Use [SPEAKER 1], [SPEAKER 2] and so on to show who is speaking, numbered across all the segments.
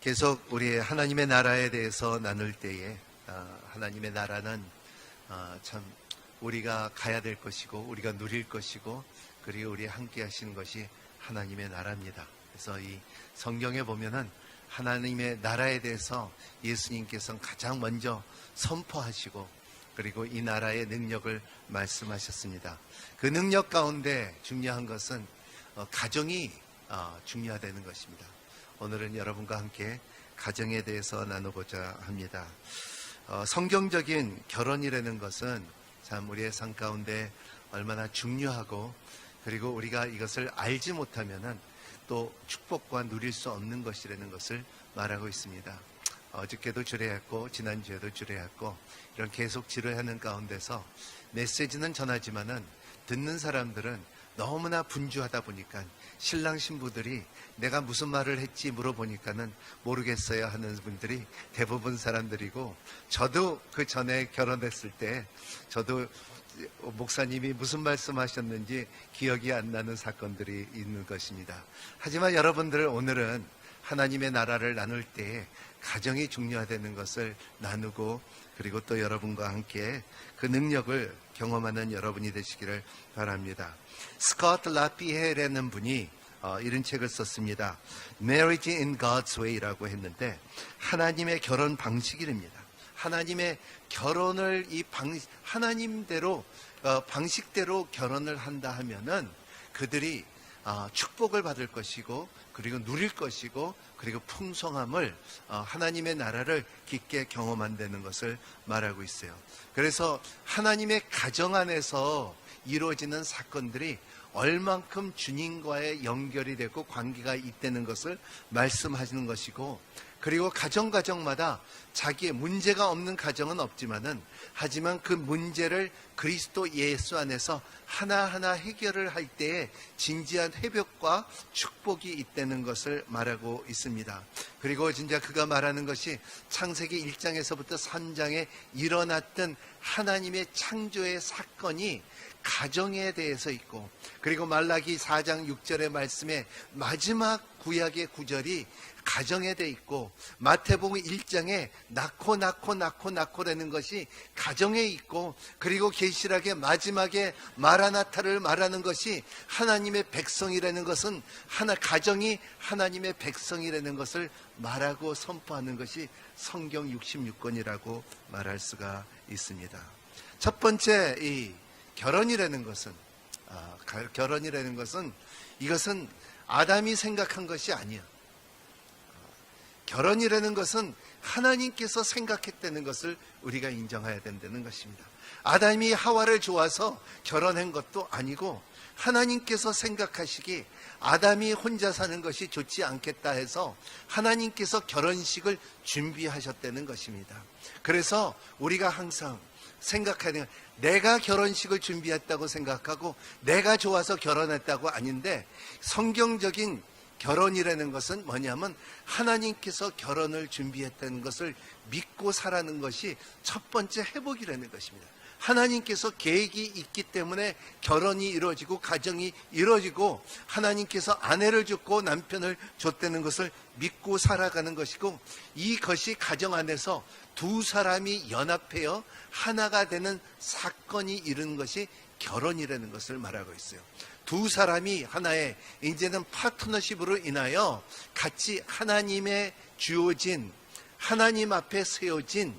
[SPEAKER 1] 계속 우리 하나님의 나라에 대해서 나눌 때에 하나님의 나라는 참 우리가 가야 될 것이고 우리가 누릴 것이고 그리고 우리 함께 하시는 것이 하나님의 나라입니다. 그래서 이 성경에 보면은 하나님의 나라에 대해서 예수님께서는 가장 먼저 선포하시고 그리고 이 나라의 능력을 말씀하셨습니다. 그 능력 가운데 중요한 것은 가정이 중요하다는 것입니다. 오늘은 여러분과 함께 가정에 대해서 나누고자 합니다. 성경적인 결혼이라는 것은 참 우리의 삶 가운데 얼마나 중요하고 그리고 우리가 이것을 알지 못하면은 또 축복과 누릴 수 없는 것이라는 것을 말하고 있습니다. 어저께도 주례했고 지난주에도 주례했고 이런 계속 지뢰하는 가운데서 메시지는 전하지만은 듣는 사람들은 너무나 분주하다 보니까 신랑 신부들이 내가 무슨 말을 했지 물어보니까는 모르겠어요 하는 분들이 대부분 사람들이고, 저도 그 전에 결혼했을 때 저도 목사님이 무슨 말씀하셨는지 기억이 안 나는 사건들이 있는 것입니다. 하지만 여러분들, 오늘은 하나님의 나라를 나눌 때 가정이 중요하다는 것을 나누고 그리고 또 여러분과 함께 그 능력을 경험하는 여러분이 되시기를 바랍니다. 스코트 라피헤라는 분이 이런 책을 썼습니다. Marriage in God's Way라고 했는데 하나님의 결혼 방식이랍니다. 하나님의 결혼을 하나님대로 방식대로 결혼을 한다 하면은 그들이 축복을 받을 것이고 그리고 누릴 것이고 그리고 풍성함을 하나님의 나라를 깊게 경험한다는 것을 말하고 있어요. 그래서 하나님의 가정 안에서 이루어지는 사건들이 얼만큼 주님과의 연결이 되고 관계가 있다는 것을 말씀하시는 것이고, 그리고 가정마다 자기의 문제가 없는 가정은 없지만은 하지만 그 문제를 그리스도 예수 안에서 하나하나 해결을 할 때에 진지한 회복과 축복이 있다는 것을 말하고 있습니다. 그리고 진짜 그가 말하는 것이 창세기 1장에서부터 3장에 일어났던 하나님의 창조의 사건이 가정에 대해서 있고, 그리고 말라기 4장 6절의 말씀에 마지막 구약의 구절이 가정에 돼 있고, 마태복음 1장에 낳고라는 것이 가정에 있고, 그리고 계시록의 마지막에 마라나타를 말하는 것이 하나님의 백성이라는 것은 가정이 하나님의 백성이라는 것을 말하고 선포하는 것이 성경 66권이라고 말할 수가 있습니다. 첫 번째, 이 결혼이라는 것은 이것은 아담이 생각한 것이 아니야. 결혼이라는 것은 하나님께서 생각했다는 것을 우리가 인정해야 된다는 것입니다. 아담이 하와를 좋아서 결혼한 것도 아니고 하나님께서 생각하시기 아담이 혼자 사는 것이 좋지 않겠다 해서 하나님께서 결혼식을 준비하셨다는 것입니다. 그래서 우리가 항상 생각해야 돼요. 내가 결혼식을 준비했다고 생각하고 내가 좋아서 결혼했다고 아닌데, 성경적인 결혼이라는 것은 뭐냐면 하나님께서 결혼을 준비했다는 것을 믿고 살아가는 것이 첫 번째 회복이라는 것입니다. 하나님께서 계획이 있기 때문에 결혼이 이루어지고 가정이 이루어지고 하나님께서 아내를 줬고 남편을 줬다는 것을 믿고 살아가는 것이고, 이것이 가정 안에서 두 사람이 연합하여 하나가 되는 사건이 이루는 것이 결혼이라는 것을 말하고 있어요. 두 사람이 하나의 이제는 파트너십으로 인하여 같이 하나님의 주어진 하나님 앞에 세워진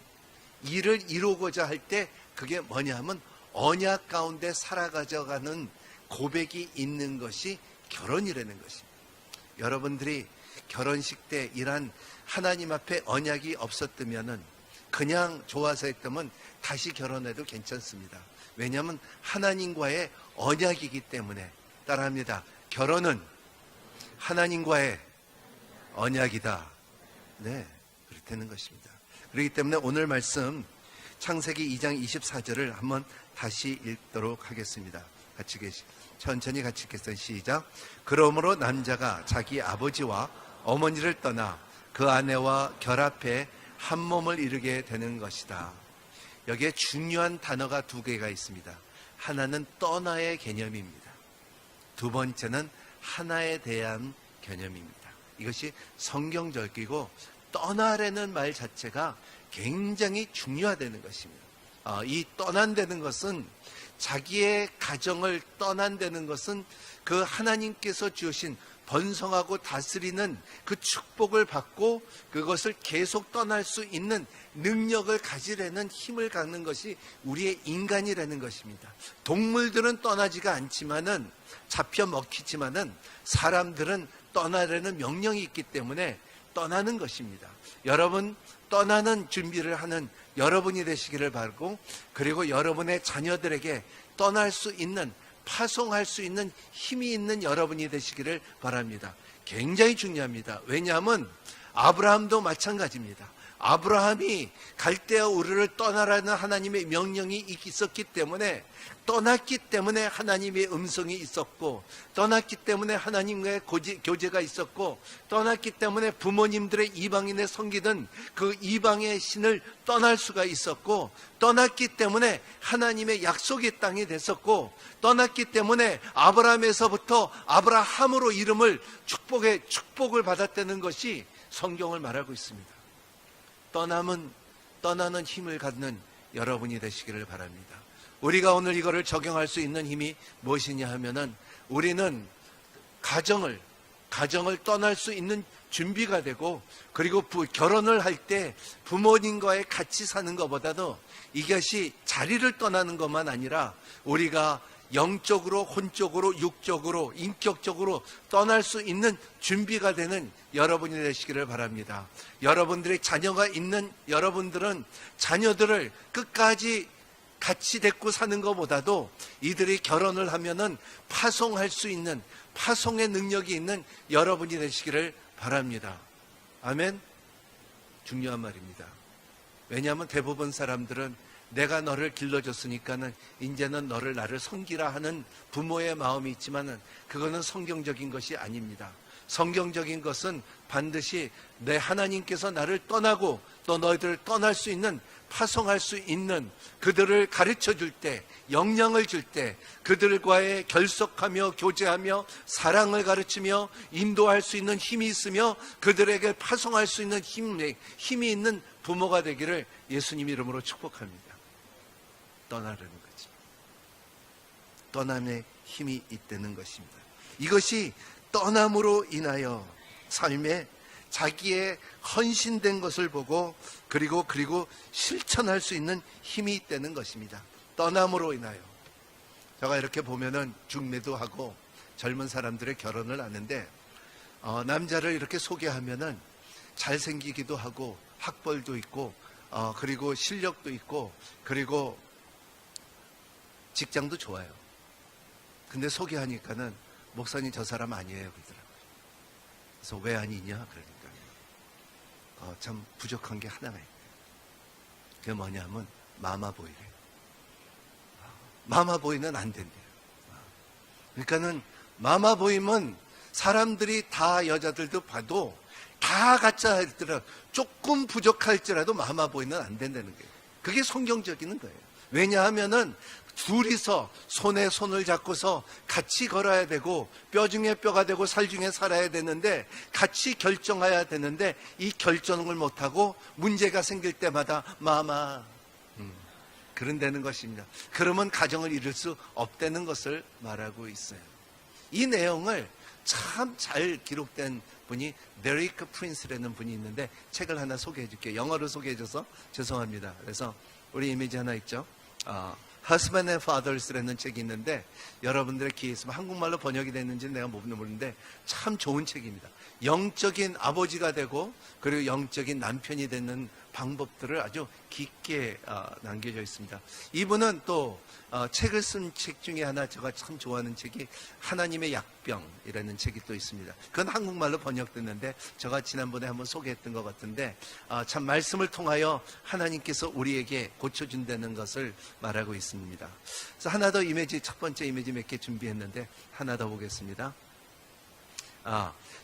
[SPEAKER 1] 일을 이루고자 할 때 그게 뭐냐 하면 언약 가운데 살아가져가는 고백이 있는 것이 결혼이라는 것입니다. 여러분들이 결혼식 때 이러한 하나님 앞에 언약이 없었다면은 그냥 좋아서 했다면 다시 결혼해도 괜찮습니다. 왜냐하면 하나님과의 언약이기 때문에. 따라합니다. 결혼은 하나님과의 언약이다. 네, 그렇다는 것입니다. 그렇기 때문에 오늘 말씀 창세기 2장 24절을 한번 다시 읽도록 하겠습니다. 천천히 같이 읽겠습니다. 시작. 그러므로 남자가 자기 아버지와 어머니를 떠나 그 아내와 결합해 한 몸을 이루게 되는 것이다. 여기에 중요한 단어가 두 개가 있습니다. 하나는 떠나의 개념입니다. 두 번째는 하나에 대한 개념입니다. 이것이 성경적이고 떠나라는 말 자체가 굉장히 중요하다는 것입니다. 이 떠난다는 것은, 자기의 가정을 떠난다는 것은 그 하나님께서 주신 번성하고 다스리는 그 축복을 받고 그것을 계속 떠날 수 있는 능력을 가지려는 힘을 갖는 것이 우리의 인간이라는 것입니다. 동물들은 떠나지가 않지만은, 잡혀 먹히지만은, 사람들은 떠나려는 명령이 있기 때문에 떠나는 것입니다. 여러분, 떠나는 준비를 하는 여러분이 되시기를 바라고, 그리고 여러분의 자녀들에게 떠날 수 있는, 파송할 수 있는 힘이 있는 여러분이 되시기를 바랍니다. 굉장히 중요합니다. 왜냐하면 아브라함도 마찬가지입니다. 아브라함이 갈대아 우르를 떠나라는 하나님의 명령이 있었기 때문에, 떠났기 때문에 하나님의 음성이 있었고, 떠났기 때문에 하나님과의 교제가 있었고, 떠났기 때문에 부모님들의 이방인에 섬기던 그 이방의 신을 떠날 수가 있었고, 떠났기 때문에 하나님의 약속의 땅이 됐었고, 떠났기 때문에 아브라함에서부터 아브라함으로 이름을 축복을 받았다는 것이 성경을 말하고 있습니다. 떠나는 힘을 갖는 여러분이 되시기를 바랍니다. 우리가 오늘 이거를 적용할 수 있는 힘이 무엇이냐 하면은, 우리는 가정을 떠날 수 있는 준비가 되고, 그리고 결혼을 할 때 부모님과의 같이 사는 것보다도 이것이 자리를 떠나는 것만 아니라 우리가 영적으로, 혼적으로, 육적으로, 인격적으로 떠날 수 있는 준비가 되는 여러분이 되시기를 바랍니다. 여러분들의 자녀가 있는 여러분들은 자녀들을 끝까지 같이 데리고 사는 것보다도 이들이 결혼을 하면은 파송할 수 있는, 파송의 능력이 있는 여러분이 되시기를 바랍니다. 아멘? 중요한 말입니다. 왜냐하면 대부분 사람들은 내가 너를 길러줬으니까는 이제는 나를 섬기라 하는 부모의 마음이 있지만은, 그거는 성경적인 것이 아닙니다. 성경적인 것은 반드시 내 하나님께서 나를 떠나고 또 너희들을 떠날 수 있는, 파송할 수 있는, 그들을 가르쳐 줄 때, 영향을 줄 때, 그들과의 결속하며 교제하며 사랑을 가르치며 인도할 수 있는 힘이 있으며 그들에게 파송할 수 있는 힘이 있는 부모가 되기를 예수님 이름으로 축복합니다. 떠나려는 거지. 떠남의 힘이 있다는 것입니다. 이것이 떠남으로 인하여 삶에 자기의 헌신된 것을 보고 그리고 실천할 수 있는 힘이 있다는 것입니다. 떠남으로 인하여. 제가 이렇게 보면은 중매도 하고 젊은 사람들의 결혼을 하는데, 남자를 이렇게 소개하면은 잘생기기도 하고 학벌도 있고 그리고 실력도 있고 그리고 직장도 좋아요. 근데 소개하니까는 목사님 저 사람 아니에요 그러더라고요. 그래서 왜 아니냐 그러니까 참 부족한 게 하나가 있대요. 그게 뭐냐면 마마보이래요. 마마보이는 안 된대요. 그러니까는 마마보이면 사람들이 다, 여자들도 봐도 다 가짜 할지라도 조금 부족할지라도 마마보이는 안 된다는 거예요. 그게 성경적인 거예요. 왜냐하면은 둘이서 손에 손을 잡고서 같이 걸어야 되고 뼈 중에 뼈가 되고 살 중에 살아야 되는데, 같이 결정해야 되는데 이 결정을 못하고 문제가 생길 때마다 그런다는 것입니다. 그러면 가정을 이룰 수 없다는 것을 말하고 있어요. 이 내용을 참 잘 기록된 분이 데리크 프린스라는 분이 있는데 책을 하나 소개해 줄게요. 영어로 소개해 줘서 죄송합니다. 그래서 우리 이미지 하나 있죠. Husband and Fathers라는 책이 있는데, 여러분들의 기회 있으면 한국말로 번역이 됐는지는 내가 모르는데 참 좋은 책입니다. 영적인 아버지가 되고 그리고 영적인 남편이 되는 방법들을 아주 깊게 남겨져 있습니다. 이분은 또 책을 쓴 책 중에 하나, 제가 참 좋아하는 책이 하나님의 약병이라는 책이 또 있습니다. 그건 한국말로 번역됐는데 제가 지난번에 한번 소개했던 것 같은데, 참 말씀을 통하여 하나님께서 우리에게 고쳐준다는 것을 말하고 있습니다. 그래서 하나 더 이미지, 첫 번째 이미지 몇 개 준비했는데 하나 더 보겠습니다.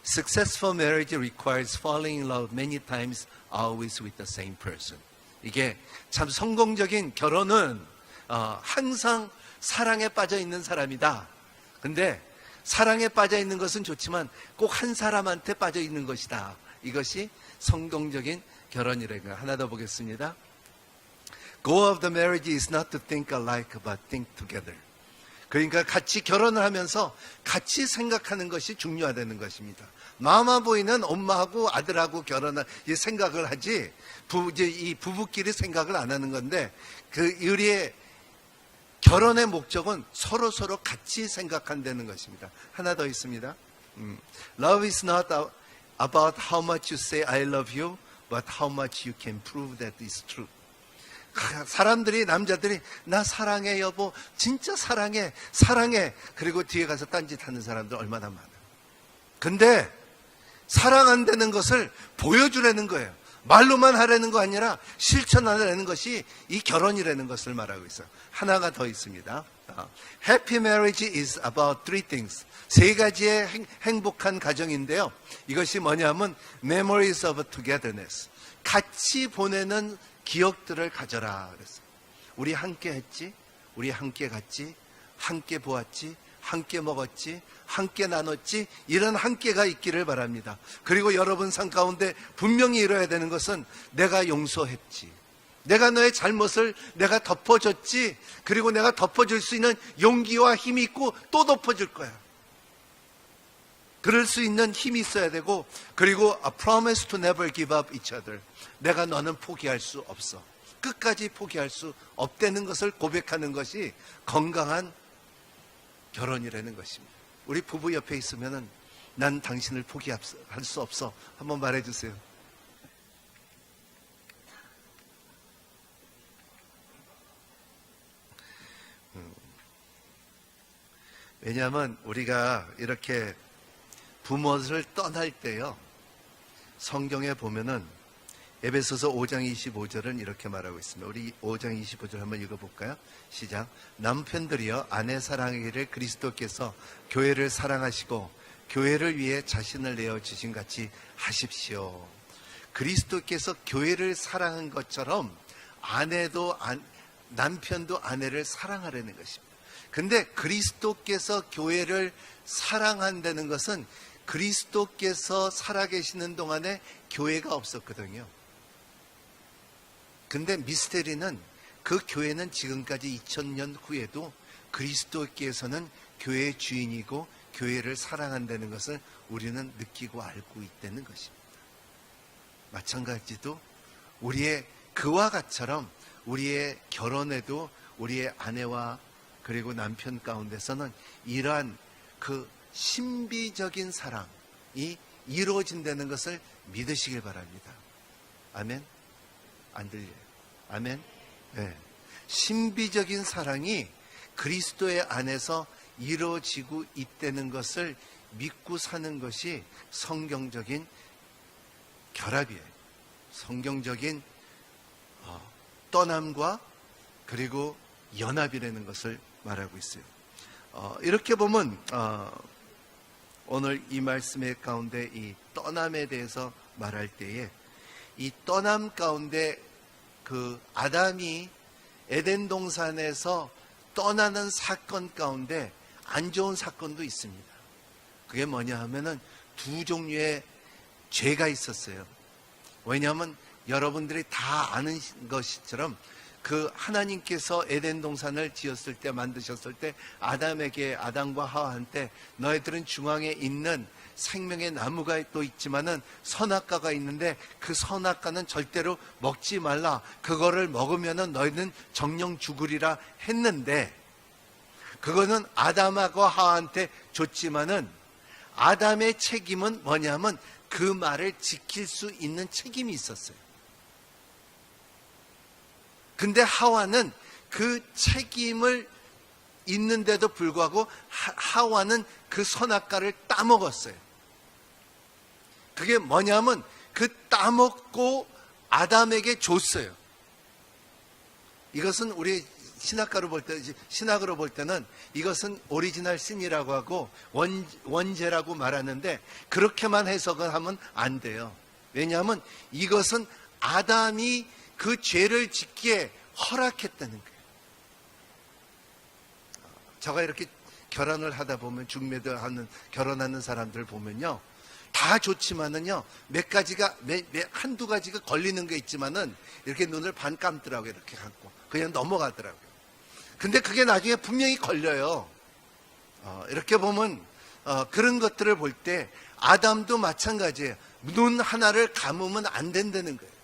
[SPEAKER 1] Successful marriage requires falling in love many times, always with the same person. 이게 참 성공적인 결혼은 항상 사랑에 빠져 있는 사람이다. 근데 사랑에 빠져 있는 것은 좋지만 꼭 한 사람한테 빠져 있는 것이다. 이것이 성공적인 결혼이라는 거. 하나 더 보겠습니다. Goal of the marriage is not to think alike, but think together. 그러니까 같이 결혼을 하면서 같이 생각하는 것이 중요하다는 것입니다. 마마 보이는 엄마하고 아들하고 결혼을 생각을 하지, 이 부부끼리 생각을 안 하는 건데, 우리의 결혼의 목적은 서로 같이 생각한다는 것입니다. 하나 더 있습니다. Love is not about how much you say I love you, but how much you can prove that it's true. 사람들이, 남자들이 나 사랑해 여보, 진짜 사랑해, 사랑해. 그리고 뒤에 가서 딴짓하는 사람들 얼마나 많아. 근데 사랑한다는 것을 보여주라는 거예요. 말로만 하라는 거 아니라 실천하라는 것이 이 결혼이라는 것을 말하고 있어요. 하나가 더 있습니다. Happy marriage is about three things. 세 가지의 행복한 가정인데요. 이것이 뭐냐면 memories of togetherness. 같이 보내는 기억들을 가져라 그랬어요. 우리 함께 했지, 우리 함께 갔지, 함께 보았지, 함께 먹었지, 함께 나눴지, 이런 함께가 있기를 바랍니다. 그리고 여러분 삶 가운데 분명히 이뤄야 되는 것은 내가 용서했지, 내가 너의 잘못을 내가 덮어줬지, 그리고 내가 덮어줄 수 있는 용기와 힘이 있고 또 덮어줄 거야. 그럴 수 있는 힘이 있어야 되고, 그리고 a promise to never give up each other. 내가 너는 포기할 수 없어, 끝까지 포기할 수 없다는 것을 고백하는 것이 건강한 결혼이라는 것입니다. 우리 부부 옆에 있으면은 난 당신을 포기할 수 없어. 한번 말해주세요. 왜냐하면 우리가 이렇게 부모를 떠날 때요, 성경에 보면은 에베소서 5장 25절은 이렇게 말하고 있습니다. 우리 5장 25절 한번 읽어볼까요? 시작. 남편들이여 아내 사랑하기를 그리스도께서 교회를 사랑하시고 교회를 위해 자신을 내어주신 같이 하십시오. 그리스도께서 교회를 사랑한 것처럼 남편도 아내를 사랑하라는 것입니다. 근데 그리스도께서 교회를 사랑한다는 것은 그리스도께서 살아계시는 동안에 교회가 없었거든요. 근데 미스테리는 그 교회는 지금까지 2000년 후에도 그리스도께서는 교회의 주인이고 교회를 사랑한다는 것을 우리는 느끼고 알고 있다는 것입니다. 마찬가지도 우리의 그와 같처럼 우리의 결혼에도 우리의 아내와 그리고 남편 가운데서는 이러한 그 신비적인 사랑이 이루어진다는 것을 믿으시길 바랍니다. 아멘? 안 들려요. 아멘? 네. 신비적인 사랑이 그리스도의 안에서 이루어지고 있다는 것을 믿고 사는 것이 성경적인 결합이에요. 성경적인 떠남과 그리고 연합이라는 것을 말하고 있어요. 이렇게 보면 오늘 이 말씀의 가운데 이 떠남에 대해서 말할 때에 이 떠남 가운데 그 아담이 에덴 동산에서 떠나는 사건 가운데 안 좋은 사건도 있습니다. 그게 뭐냐 하면은 두 종류의 죄가 있었어요. 왜냐하면 여러분들이 다 아는 것처럼 그 하나님께서 에덴 동산을 지었을 때, 만드셨을 때 아담과 하와한테 너희들은 중앙에 있는 생명의 나무가 또 있지만은 선악과가 있는데 그 선악과는 절대로 먹지 말라. 그거를 먹으면은 너희는 정령 죽으리라 했는데, 그거는 아담하고 하와한테 줬지만은 아담의 책임은 뭐냐면 그 말을 지킬 수 있는 책임이 있었어요. 근데 하와는 그 책임을 있는데도 불구하고 하와는 그 선악과를 따먹었어요. 그게 뭐냐면 그 따먹고 아담에게 줬어요. 이것은 우리 신학으로 볼 때는 이것은 오리지널 신이라고 하고 원죄라고 말하는데, 그렇게만 해석을 하면 안 돼요. 왜냐하면 이것은 아담이 그 죄를 짓기에 허락했다는 거예요. 제가 이렇게 결혼을 하다 보면, 중매도 하는 결혼하는 사람들 보면요, 다 좋지만은요, 한두 가지가 걸리는 게 있지만은 이렇게 눈을 반 감더라고요. 이렇게 감고. 그냥 넘어가더라고요. 근데 그게 나중에 분명히 걸려요. 이렇게 보면, 그런 것들을 볼 때 아담도 마찬가지예요. 눈 하나를 감으면 안 된다는 거예요.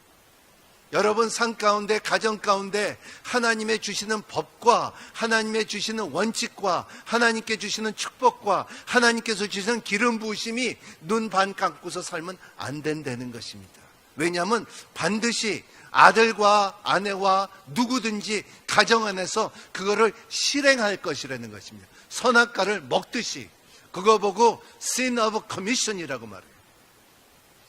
[SPEAKER 1] 여러분 삶 가운데, 가정 가운데 하나님의 주시는 법과 하나님의 주시는 원칙과 하나님께 주시는 축복과 하나님께서 주시는 기름 부으심이 눈 반 감고서 살면 안 된다는 것입니다. 왜냐하면 반드시 아들과 아내와 누구든지 가정 안에서 그거를 실행할 것이라는 것입니다. 선악과를 먹듯이. 그거 보고 sin of commission이라고 말해요.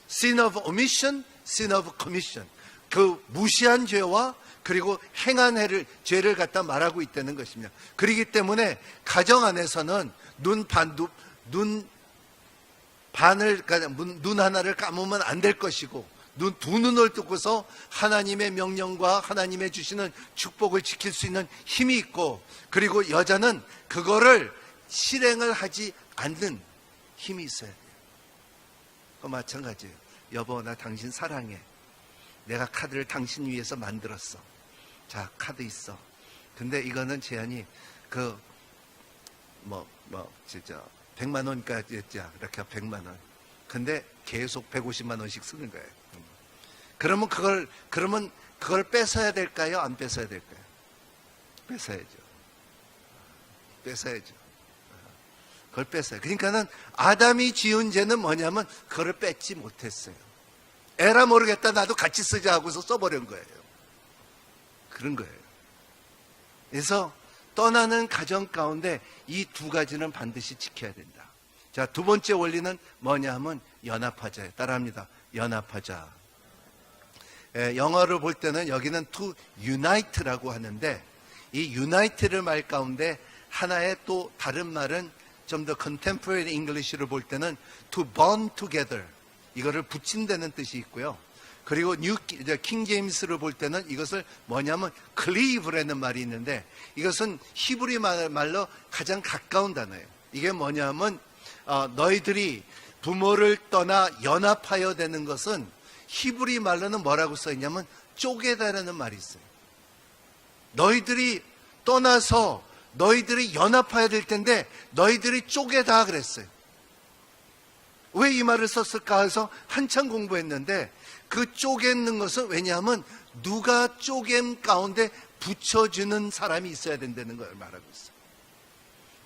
[SPEAKER 1] sin of omission, sin of commission. 그 무시한 죄와 그리고 행한 죄를 갖다 말하고 있다는 것입니다. 그렇기 때문에 가정 안에서는 눈 하나를 감으면 안 될 것이고, 두 눈을 뜨고서 하나님의 명령과 하나님의 주시는 축복을 지킬 수 있는 힘이 있고, 그리고 여자는 그거를 실행을 하지 않는 힘이 있어야 돼요. 그 마찬가지예요. 여보, 나 당신 사랑해. 내가 카드를 당신 위해서 만들었어. 자, 카드 있어. 근데 이거는 제한이 100만 원까지였죠. 이렇게 100만 원. 근데 계속 150만 원씩 쓰는 거예요. 그러면 그걸 뺏어야 될까요? 안 뺏어야 될까요? 뺏어야죠. 그걸 뺏어요. 그러니까는 아담이 지은 죄는 뭐냐면 그걸 뺏지 못했어요. 에라 모르겠다, 나도 같이 쓰자 하고서 써버린 거예요. 그런 거예요. 그래서 떠나는 가정 가운데 이 두 가지는 반드시 지켜야 된다. 자, 두 번째 원리는 뭐냐 하면 연합하자예요. 따라합니다. 연합하자. 영어를 볼 때는 여기는 to unite라고 하는데, 이 unite를 말 가운데 하나의 또 다른 말은 좀 더 contemporary English를 볼 때는 to bond together, 이거를 붙인다는 뜻이 있고요. 그리고 킹 제임스를 볼 때는 이것을 뭐냐면 cleave라는 말이 있는데, 이것은 히브리 말로 가장 가까운 단어예요. 이게 뭐냐면 너희들이 부모를 떠나 연합하여 되는 것은 히브리 말로는 뭐라고 써 있냐면 쪼개다라는 말이 있어요. 너희들이 떠나서 너희들이 연합해야 될 텐데 너희들이 쪼개다 그랬어요. 왜 이 말을 썼을까 해서 한참 공부했는데, 그 쪼개는 것은 왜냐하면 누가 쪼갰 가운데 붙여주는 사람이 있어야 된다는 걸 말하고 있어요.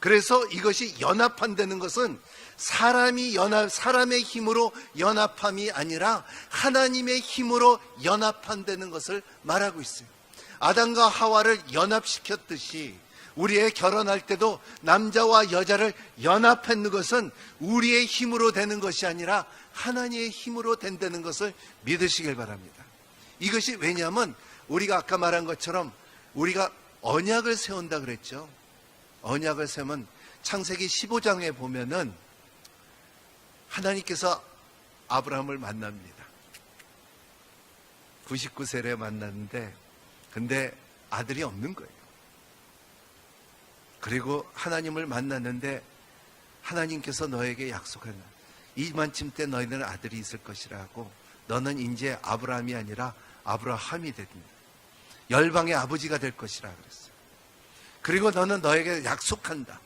[SPEAKER 1] 그래서 이것이 연합한다는 것은 사람의 힘으로 연합함이 아니라 하나님의 힘으로 연합한다는 것을 말하고 있어요. 아담과 하와를 연합시켰듯이 우리의 결혼할 때도 남자와 여자를 연합하는 것은 우리의 힘으로 되는 것이 아니라 하나님의 힘으로 된다는 것을 믿으시길 바랍니다. 이것이 왜냐하면 우리가 아까 말한 것처럼 우리가 언약을 세운다 그랬죠. 언약을 세우면 창세기 15장에 보면은 하나님께서 아브라함을 만납니다. 99세에 만났는데 근데 아들이 없는 거예요. 그리고 하나님을 만났는데 하나님께서 너에게 약속한 이만쯤 때 너희는 아들이 있을 것이라고, 너는 이제 아브라함이 아니라 아브라함이 된다. 열방의 아버지가 될 것이라 그랬어요. 그리고 너는 너에게 약속한다.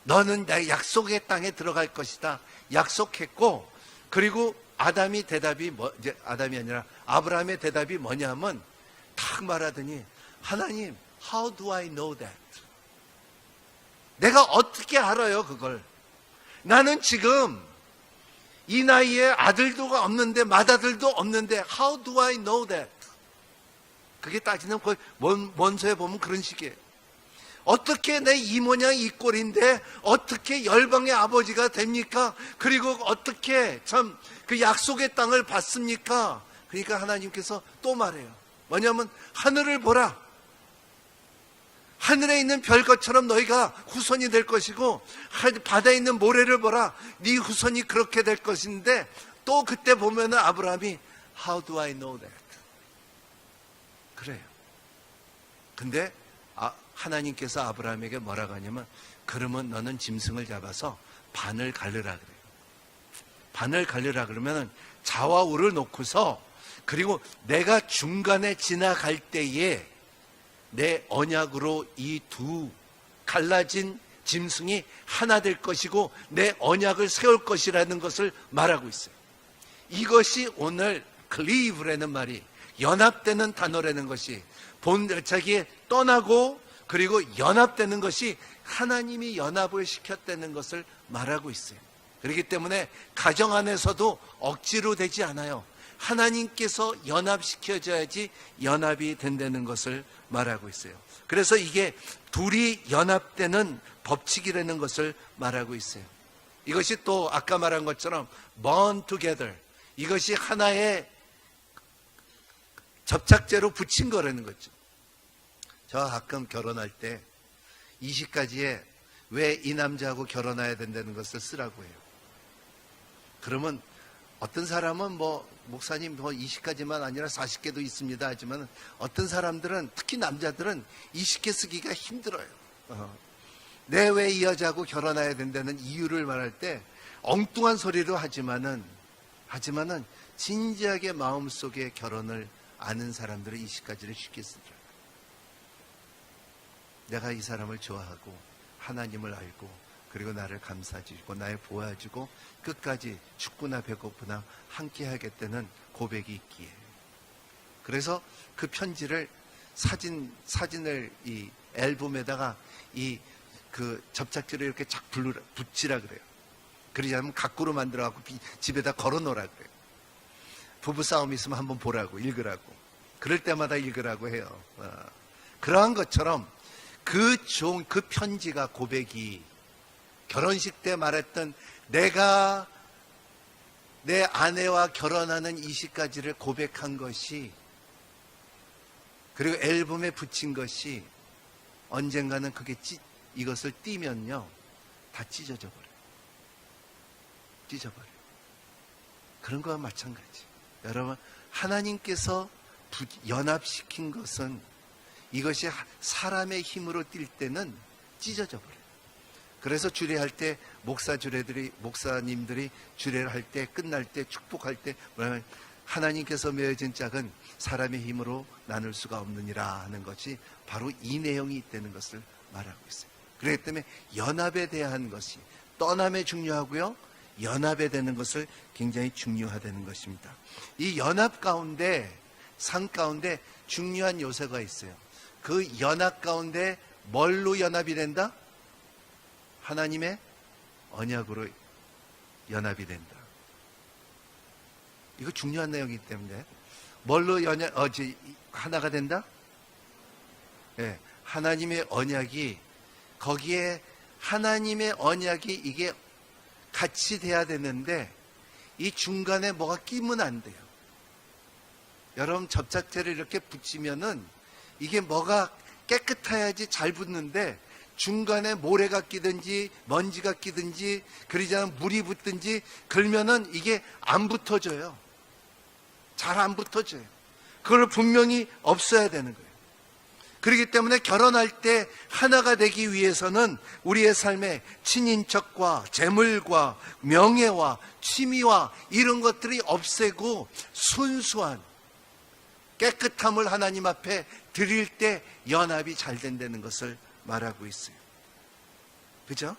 [SPEAKER 1] 너는 나의 약속의 땅에 들어갈 것이다. 약속했고, 그리고 아담이 아니라 아브라함의 대답이 뭐냐면 탁 말하더니, 하나님, how do I know that? 내가 어떻게 알아요, 그걸? 나는 지금 이 나이에 아들도 없는데, 맏아들도 없는데, how do I know that? 그게 따지는 거의 원서에 보면 그런 식이에요. 어떻게 내 이모냥 이 꼴인데 어떻게 열방의 아버지가 됩니까? 그리고 어떻게 참 그 약속의 땅을 받습니까? 그러니까 하나님께서 또 말해요. 뭐냐면 하늘을 보라. 하늘에 있는 별것처럼 너희가 후손이 될 것이고, 바다에 있는 모래를 보라. 네 후손이 그렇게 될 것인데, 또 그때 보면은 아브라함이 How do I know that? 그래요. 근데 하나님께서 아브라함에게 뭐라고 하냐면, 그러면 너는 짐승을 잡아서 반을 가르라 그래요. 반을 갈르라 그러면은 좌와 우를 놓고서, 그리고 내가 중간에 지나갈 때에 내 언약으로 이 두 갈라진 짐승이 하나 될 것이고 내 언약을 세울 것이라는 것을 말하고 있어요. 이것이 오늘 클리브라는 말이, 연합되는 단어라는 것이, 자기의 떠나고 그리고 연합되는 것이 하나님이 연합을 시켰다는 것을 말하고 있어요. 그렇기 때문에 가정 안에서도 억지로 되지 않아요. 하나님께서 연합시켜줘야지 연합이 된다는 것을 말하고 있어요. 그래서 이게 둘이 연합되는 법칙이라는 것을 말하고 있어요. 이것이 또 아까 말한 것처럼 bond together, 이것이 하나의 접착제로 붙인 거라는 거죠. 저 가끔 결혼할 때 20가지에 왜 이 남자하고 결혼해야 된다는 것을 쓰라고 해요. 그러면 어떤 사람은 목사님 20가지만 아니라 40개도 있습니다 하지만, 어떤 사람들은, 특히 남자들은 20개 쓰기가 힘들어요. 내 왜 이 여자하고 결혼해야 된다는 이유를 말할 때 엉뚱한 소리로 하지만은 진지하게 마음속에 결혼을 아는 사람들은 20가지를 쉽게 쓰더라고요. 내가 이 사람을 좋아하고 하나님을 알고 그리고 나를 감싸주고 나를 보아주고 끝까지 춥구나 배고프나 함께 하겠다는 고백이 있기에, 그래서 그 편지를 사진을 이 앨범에다가 그 접착제를 이렇게 쫙 붙이라 그래요. 그러지 않으면 가꾸로 만들어갖고 집에다 걸어놓으라 그래요. 부부싸움 있으면 한번 보라고, 읽으라고. 그럴 때마다 읽으라고 해요. 그러한 것처럼 그 편지가, 고백이, 결혼식 때 말했던 내가 내 아내와 결혼하는 20가지를 고백한 것이, 그리고 앨범에 붙인 것이 언젠가는 이것을 띄면요 다 찢어져 버려요. 찢어버려요. 그런 거와 마찬가지. 여러분, 하나님께서 연합시킨 것은, 이것이 사람의 힘으로 뛸 때는 찢어져 버려요. 그래서 주례할 때 목사님들이 주례를 할 때, 끝날 때, 축복할 때 뭐냐면, 하나님께서 맺은 짝은 사람의 힘으로 나눌 수가 없느니라 하는 것이 바로 이 내용이 있다는 것을 말하고 있어요. 그렇기 때문에 연합에 대한 것이, 떠남에 중요하고요, 연합에 되는 것을 굉장히 중요하다는 것입니다. 이 연합 가운데, 상 가운데 중요한 요소가 있어요. 그 연합 가운데 뭘로 연합이 된다? 하나님의 언약으로 연합이 된다. 이거 중요한 내용이기 때문에, 뭘로 하나가 된다? 네, 하나님의 언약이, 거기에 하나님의 언약이 이게 같이 돼야 되는데, 이 중간에 뭐가 끼면 안 돼요. 여러분, 접착제를 이렇게 붙이면은 이게 뭐가 깨끗해야지 잘 붙는데, 중간에 모래가 끼든지 먼지가 끼든지 그러지 않으면 물이 붙든지 그러면은 이게 안 붙어져요. 잘 안 붙어져요. 그걸 분명히 없어야 되는 거예요. 그렇기 때문에 결혼할 때 하나가 되기 위해서는 우리의 삶에 친인척과 재물과 명예와 취미와 이런 것들이 없애고 순수한 깨끗함을 하나님 앞에 드릴 때 연합이 잘 된다는 것을 말하고 있어요. 그죠?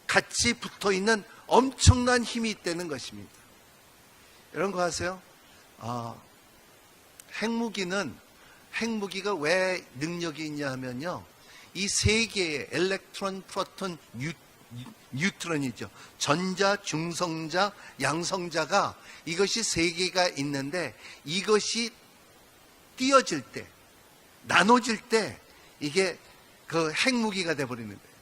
[SPEAKER 1] 같이 붙어 있는 엄청난 힘이 있다는 것입니다. 이런 거 아세요? 핵무기가 왜 능력이 있냐 하면요, 이 세 개의 엘렉트론, 프로톤, 뉴트론이죠. 전자, 중성자, 양성자가, 이것이 세 개가 있는데, 이것이 띄어질 때, 나눠질 때 이게 그 핵무기가 되어버리는 거예요.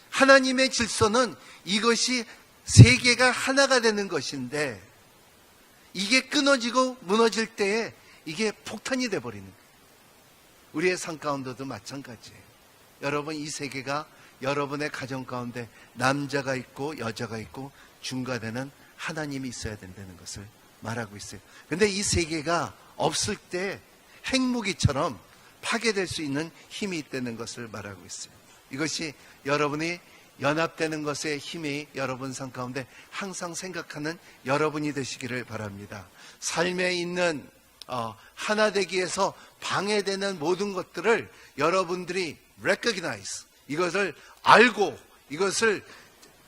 [SPEAKER 1] 하나님의 질서는 이것이 세 개가 하나가 되는 것인데, 이게 끊어지고 무너질 때에 이게 폭탄이 되어버리는 거예요. 우리의 삶 가운데도 마찬가지예요. 여러분, 이 세 개가 여러분의 가정 가운데 남자가 있고 여자가 있고 중간에는 하나님이 있어야 된다는 것을 말하고 있어요. 근데 이 세 개가 없을 때 핵무기처럼 파괴될 수 있는 힘이 있다는 것을 말하고 있어요. 이것이 여러분이 연합되는 것의 힘이 여러분 삶 가운데 항상 생각하는 여러분이 되시기를 바랍니다. 삶에 있는 하나 되기에서 방해되는 모든 것들을 여러분들이 recognize, 이것을 알고 이것을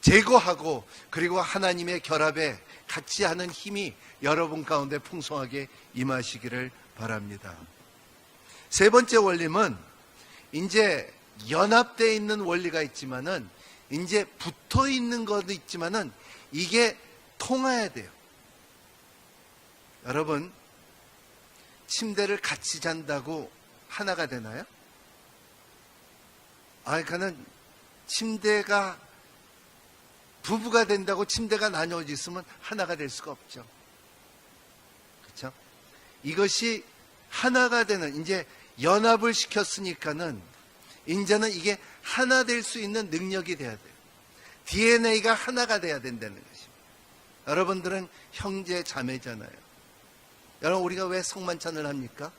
[SPEAKER 1] 제거하고 그리고 하나님의 결합에 같이 하는 힘이 여러분 가운데 풍성하게 임하시기를 바랍니다. 세 번째 원리는 이제 연합되어 있는 원리가 있지만은 이제 붙어 있는 것도 있지만은 이게 통해야 돼요. 여러분, 침대를 같이 잔다고 하나가 되나요? 그러니까는 침대가 부부가 된다고 침대가 나뉘어져 있으면 하나가 될 수가 없죠. 그렇죠? 이것이 하나가 되는, 이제 연합을 시켰으니까는 이제는 이게 하나 될 수 있는 능력이 돼야 돼요. DNA가 하나가 돼야 된다는 것입니다. 여러분들은 형제 자매잖아요. 여러분, 우리가 왜 성만찬을 합니까?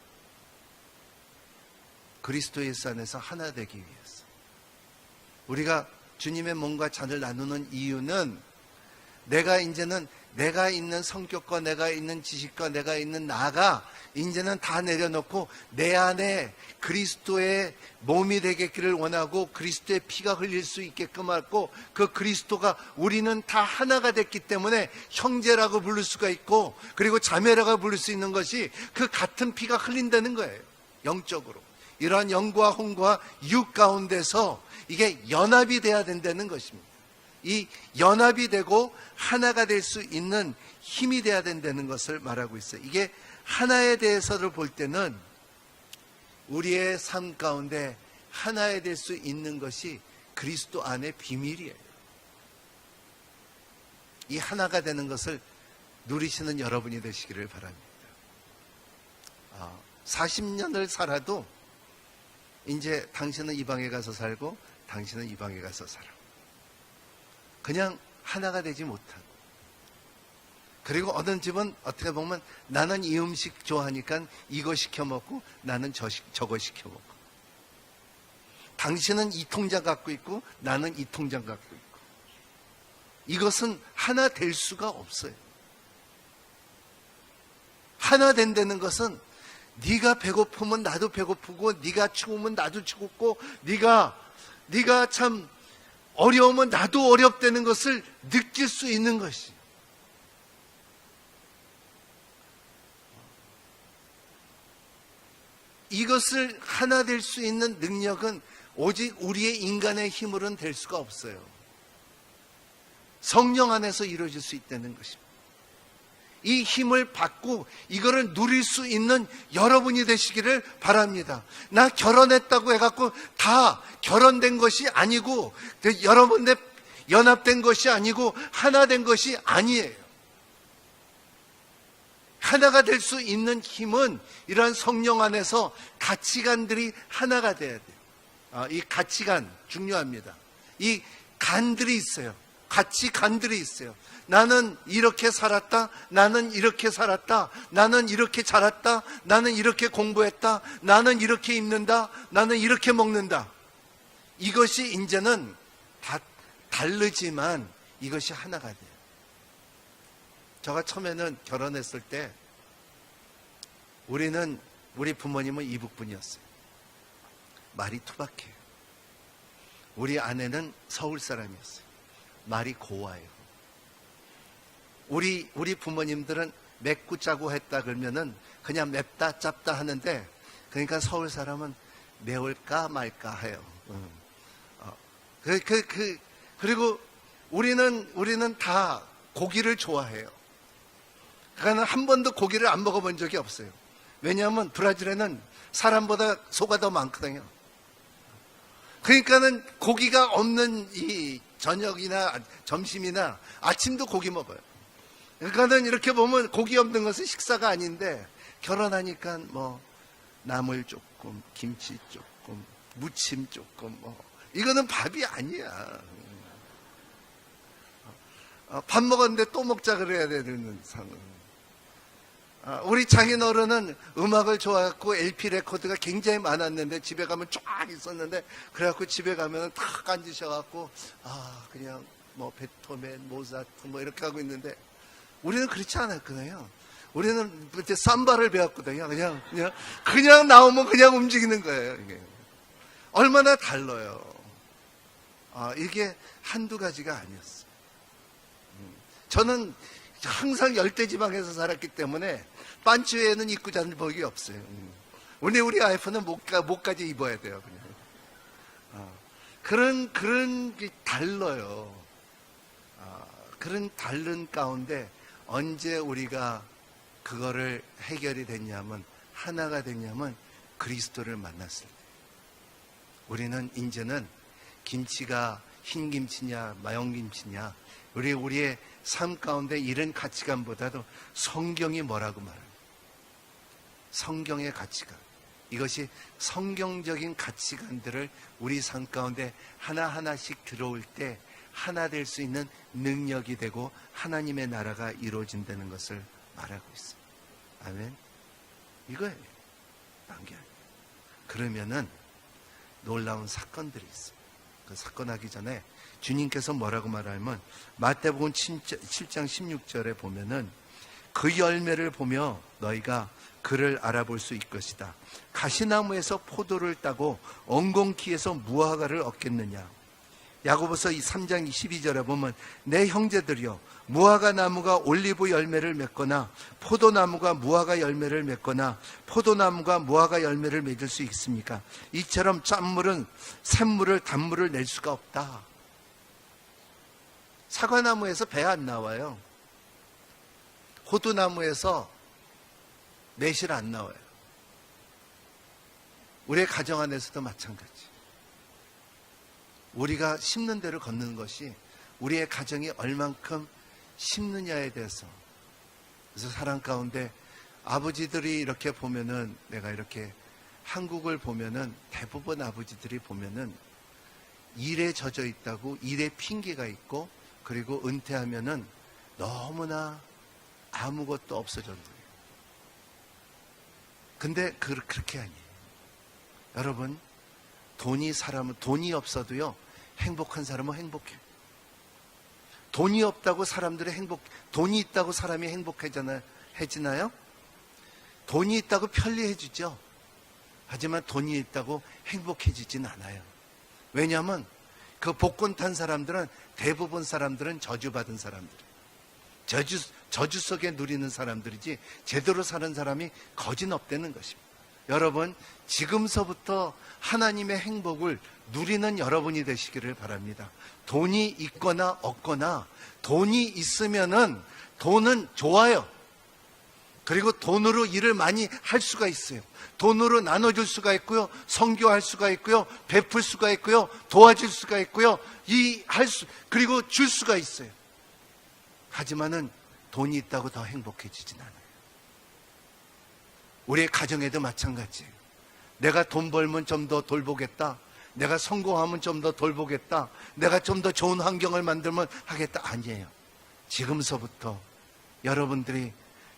[SPEAKER 1] 그리스도 예수 안에서 하나 되기 위해서. 우리가 주님의 몸과 잔을 나누는 이유는 내가 있는 성격과 내가 있는 지식과 내가 있는 나가 이제는 다 내려놓고 내 안에 그리스도의 몸이 되겠기를 원하고 그리스도의 피가 흘릴 수 있게끔 하고 그 그리스도가 우리는 다 하나가 됐기 때문에 형제라고 부를 수가 있고 그리고 자매라고 부를 수 있는 것이 그 같은 피가 흘린다는 거예요. 영적으로. 이러한 영과 혼과 육 가운데서 이게 연합이 돼야 된다는 것입니다. 이 연합이 되고 하나가 될 수 있는 힘이 돼야 된다는 것을 말하고 있어요. 이게 하나에 대해서를 볼 때는 우리의 삶 가운데 하나에 될 수 있는 것이 그리스도 안의 비밀이에요. 이 하나가 되는 것을 누리시는 여러분이 되시기를 바랍니다. 40년을 살아도 이제 당신은 이 방에 가서 살고 당신은 이 방에 가서 살아. 그냥 하나가 되지 못하고. 그리고 어떤 집은 어떻게 보면 나는 이 음식 좋아하니까 이거 시켜 먹고 나는 저거 시켜 먹고. 당신은 이 통장 갖고 있고 나는 이 통장 갖고 있고. 이것은 하나 될 수가 없어요. 하나 된다는 것은 네가 배고프면 나도 배고프고 네가 추우면 나도 추웠고 네가 참 어려우면 나도 어렵다는 것을 느낄 수 있는 것이. 이것을 하나 될 수 있는 능력은 오직 우리의 인간의 힘으로는 될 수가 없어요. 성령 안에서 이루어질 수 있다는 것입니다. 이 힘을 받고 이거를 누릴 수 있는 여러분이 되시기를 바랍니다. 나 결혼했다고 해갖고 다 결혼된 것이 아니고 여러분들 연합된 것이 아니고 하나 된 것이 아니에요. 하나가 될 수 있는 힘은 이러한 성령 안에서 가치관들이 하나가 돼야 돼요. 이 가치관 중요합니다. 이 간들이 있어요. 가치관들이 있어요. 나는 이렇게 살았다. 나는 이렇게 살았다. 나는 이렇게 자랐다. 나는 이렇게 공부했다. 나는 이렇게 입는다. 나는 이렇게 먹는다. 이것이 이제는 다 다르지만 이것이 하나가 돼요. 제가 처음에는 결혼했을 때 우리 부모님은 이북분이었어요. 말이 투박해요. 우리 아내는 서울 사람이었어요. 말이 고와요. 우리 부모님들은 맵고 짜고 했다 그러면은 그냥 맵다 짭다 하는데, 그러니까 서울 사람은 매울까 말까 해요. 그리고 우리는 다 고기를 좋아해요. 그러니까 한 번도 고기를 안 먹어본 적이 없어요. 왜냐하면 브라질에는 사람보다 소가 더 많거든요. 그러니까는 고기가 없는 이 저녁이나 점심이나 아침도 고기 먹어요. 그러니까는 이렇게 보면 고기 없는 것은 식사가 아닌데, 결혼하니까 뭐 나물 조금, 김치 조금, 무침 조금, 이거는 밥이 아니야. 밥 먹었는데 또 먹자 그래야 되는 상황. 우리 장인어른은 음악을 좋아했고 LP 레코드가 굉장히 많았는데 집에 가면 쫙 있었는데, 그래갖고 집에 가면 탁 앉으셔갖고 그냥 뭐 베토벤, 모차르트 뭐 이렇게 하고 있는데, 우리는 그렇지 않았거든요. 우리는 그때 삼바를 배웠거든요. 그냥 나오면 그냥 움직이는 거예요. 이게 얼마나 달라요. 이게 한두 가지가 아니었어요. 저는 항상 열대지방에서 살았기 때문에 반츠에는 입고 자는 법이 없어요. 우리 와이프는 목까지 입어야 돼요. 그냥 그런 게 달라요. 그런 다른 가운데 언제 우리가 그거를 해결이 됐냐면, 하나가 됐냐면 그리스도를 만났을 때. 우리는 이제는 김치가 흰 김치냐 마용 김치냐, 우리의 삶 가운데 이런 가치관보다도 성경이 뭐라고 말합니다. 성경의 가치관, 이것이 성경적인 가치관들을 우리 삶 가운데 하나하나씩 들어올 때 하나 될 수 있는 능력이 되고 하나님의 나라가 이루어진다는 것을 말하고 있어요. 아멘. 이거예요. 단결. 그러면은 놀라운 사건들이 있어요. 그 사건 하기 전에 주님께서 뭐라고 말하면, 마태복음 7장 16절에 보면은 그 열매를 보며 너희가 그를 알아볼 수 있을 것이다. 가시나무에서 포도를 따고 엉겅퀴에서 무화과를 얻겠느냐. 야고보서 3장 12절에 보면 내 형제들이여, 무화과 나무가 올리브 열매를 맺거나 포도나무가 무화과 열매를 맺거나 포도나무가 무화과 열매를 맺을 수 있습니까? 이처럼 짠물은 샘물을 단물을 낼 수가 없다. 사과나무에서 배 안 나와요. 호두나무에서 매실 안 나와요. 우리의 가정 안에서도 마찬가지. 우리가 심는 대로 걷는 것이 우리의 가정이 얼만큼 심느냐에 대해서. 그래서 사랑 가운데 아버지들이 이렇게 보면은, 내가 이렇게 한국을 보면은 대부분 아버지들이 보면은 일에 젖어 있다고, 일에 핑계가 있고, 그리고 은퇴하면은 너무나 아무것도 없어졌어요. 근데 그렇게 아니에요. 여러분, 돈이 없어도요, 행복한 사람은 행복해요. 돈이 없다고 돈이 있다고 사람이 행복해지나요? 돈이 있다고 편리해지죠. 하지만 돈이 있다고 행복해지진 않아요. 왜냐하면 그 복권 탄 사람들은, 대부분 사람들은 저주받은 사람들이에요. 저주 속에 누리는 사람들이지 제대로 사는 사람이 거진 없다는 것입니다. 여러분, 지금서부터 하나님의 행복을 누리는 여러분이 되시기를 바랍니다. 돈이 있거나 없거나, 돈이 있으면은 돈은 좋아요. 그리고 돈으로 일을 많이 할 수가 있어요. 돈으로 나눠줄 수가 있고요, 선교할 수가 있고요, 베풀 수가 있고요, 도와줄 수가 있고요, 그리고 줄 수가 있어요. 하지만은 돈이 있다고 더 행복해지진 않아요. 우리의 가정에도 마찬가지예요. 내가 돈 벌면 좀 더 돌보겠다, 내가 성공하면 좀 더 돌보겠다, 내가 좀 더 좋은 환경을 만들면 하겠다. 아니에요. 지금서부터 여러분들이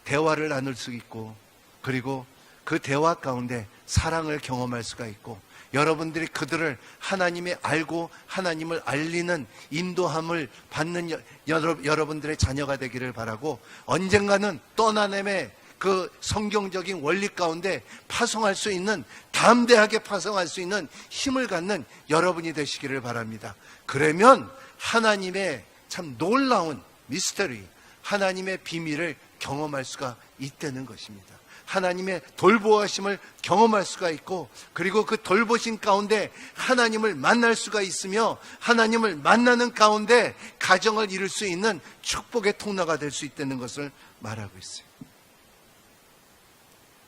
[SPEAKER 1] 대화를 나눌 수 있고, 그리고 그 대화 가운데 사랑을 경험할 수가 있고, 여러분들이 그들을 하나님이 알고 하나님을 알리는 인도함을 받는 여러분들의 자녀가 되기를 바라고, 언젠가는 떠나냄의 그 성경적인 원리 가운데 파송할 수 있는, 담대하게 파송할 수 있는 힘을 갖는 여러분이 되시기를 바랍니다. 그러면 하나님의 참 놀라운 미스터리, 하나님의 비밀을 경험할 수가 있다는 것입니다. 하나님의 돌보아심을 경험할 수가 있고, 그리고 그 돌보심 가운데 하나님을 만날 수가 있으며, 하나님을 만나는 가운데 가정을 이룰 수 있는 축복의 통로가 될 수 있다는 것을 말하고 있어요.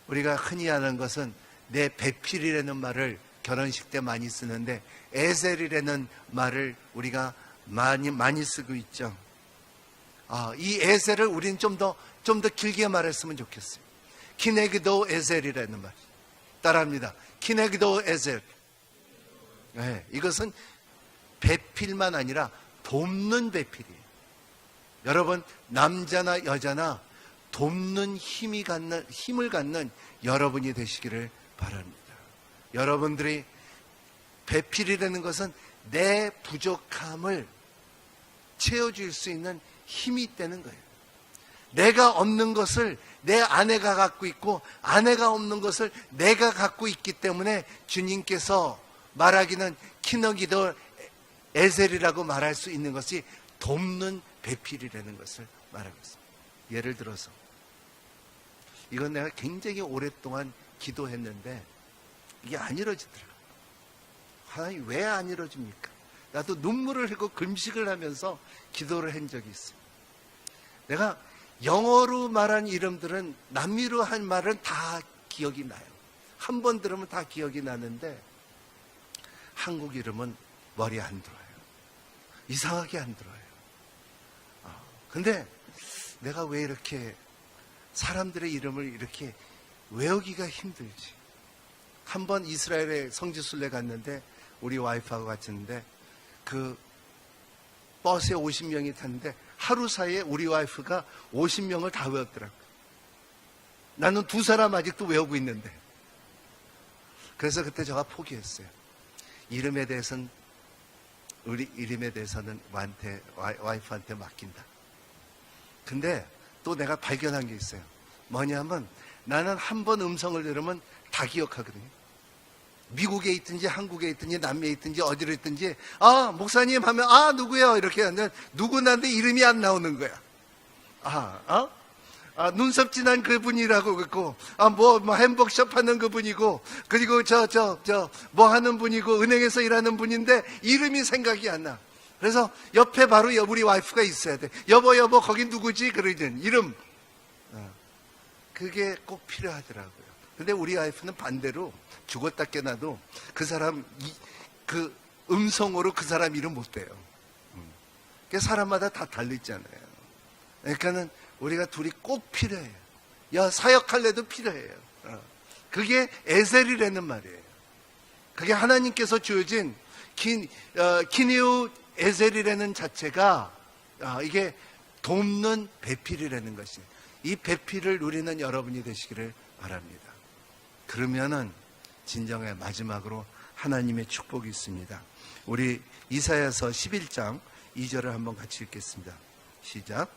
[SPEAKER 1] 우리가 흔히 아는 것은 내 배필이라는 말을 결혼식 때 많이 쓰는데, 에셀이라는 말을 우리가 많이 쓰고 있죠. 이 에셀을 우리는 좀 더 길게 말했으면 좋겠어요. 키네기도 에셀이라는 말. 따라합니다. 키네기도 에셀. 네, 이것은 배필만 아니라 돕는 배필이에요. 여러분, 남자나 여자나 돕는 힘을 갖는 여러분이 되시기를 바랍니다. 여러분들이 배필이라는 것은 내 부족함을 채워줄 수 있는 힘이 있다는 거예요. 내가 없는 것을 내 아내가 갖고 있고 아내가 없는 것을 내가 갖고 있기 때문에 주님께서 말하기는 키너기도 에셀이라고 말할 수 있는 것이 돕는 배필이라는 것을 말하고 있습니다. 예를 들어서 이건 내가 굉장히 오랫동안 기도했는데 이게 안 이루어지더라고요. 하나님 왜 안 이루어집니까? 나도 눈물을 흘리고 금식을 하면서 기도를 한 적이 있어요. 내가 영어로 말한 이름들은 남미로 한 말은 다 기억이 나요. 한 번 들으면 다 기억이 나는데 한국 이름은 머리에 안 들어요. 이상하게 안 들어요. 근데 내가 왜 이렇게 사람들의 이름을 이렇게 외우기가 힘들지? 한 번 이스라엘에 성지순례 갔는데 우리 와이프하고 갔는데 그 버스에 50명이 탔는데 하루 사이에 우리 와이프가 50명을 다 외웠더라고요. 나는 2사람 아직도 외우고 있는데. 그래서 그때 제가 포기했어요. 이름에 대해서는 우리 이름에 대해서는 와이프한테 맡긴다. 근데 또 내가 발견한 게 있어요. 뭐냐면 나는 한 번 음성을 들으면 다 기억하거든요. 미국에 있든지 한국에 있든지 남미에 있든지 어디로 있든지 목사님 하면 누구예요? 이렇게 하면 누구나인데 이름이 안 나오는 거야. 눈썹 진한 그분이라고 그랬고 뭐 햄버거숍 하는 그분이고 그리고 뭐 하는 분이고 은행에서 일하는 분인데 이름이 생각이 안 나. 그래서 옆에 바로 우리 와이프가 있어야 돼. 여보 거긴 누구지? 그러든 이름. 그게 꼭 필요하더라고요. 근데 우리 와이프는 반대로 죽었다 깨나도 그 사람 그 음성으로 그 사람 이름 못 대요. 사람마다 다 달리잖아요. 그러니까는 우리가 둘이 꼭 필요해요. 사역할래도 필요해요. 그게 에셀이라는 말이에요. 그게 하나님께서 주어진 키니우 에셀이라는 자체가 이게 돕는 배필이라는 것이에요. 이 배필을 누리는 여러분이 되시기를 바랍니다. 그러면은 진정의 마지막으로 하나님의 축복이 있습니다. 우리 이사야서 11장 2절을 한번 같이 읽겠습니다. 시작.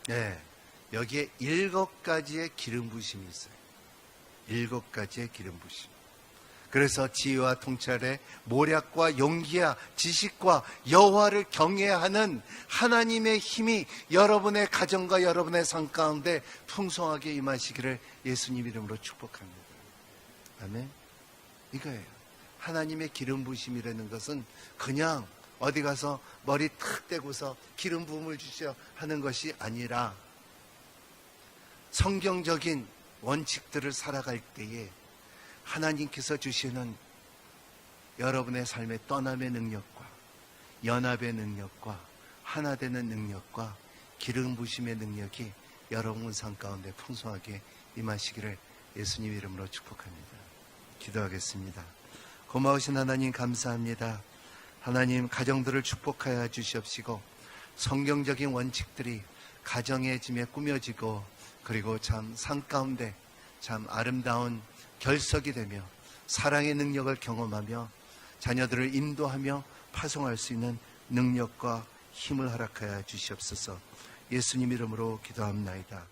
[SPEAKER 1] 네, 여기에 7가지의 기름 부심이 있어요. 7가지의 기름 부심. 그래서 지혜와 통찰에 모략과 용기와 지식과 여호와를 경외하는 하나님의 힘이 여러분의 가정과 여러분의 삶 가운데 풍성하게 임하시기를 예수님 이름으로 축복합니다. 아멘. 이거예요. 하나님의 기름 부심이라는 것은 그냥 어디 가서 머리 탁 떼고서 기름 부음을 주셔 하는 것이 아니라 성경적인 원칙들을 살아갈 때에 하나님께서 주시는 여러분의 삶의 떠남의 능력과 연합의 능력과 하나 되는 능력과 기름 부심의 능력이 여러분 삶 가운데 풍성하게 임하시기를 예수님 이름으로 축복합니다. 기도하겠습니다. 고마우신 하나님 감사합니다. 하나님 가정들을 축복하여 주시옵시고 성경적인 원칙들이 가정의 짐에 꾸며지고 그리고 참 삶 가운데 참 아름다운 결석이 되며 사랑의 능력을 경험하며 자녀들을 인도하며 파송할 수 있는 능력과 힘을 허락하여 주시옵소서. 예수님 이름으로 기도합나이다.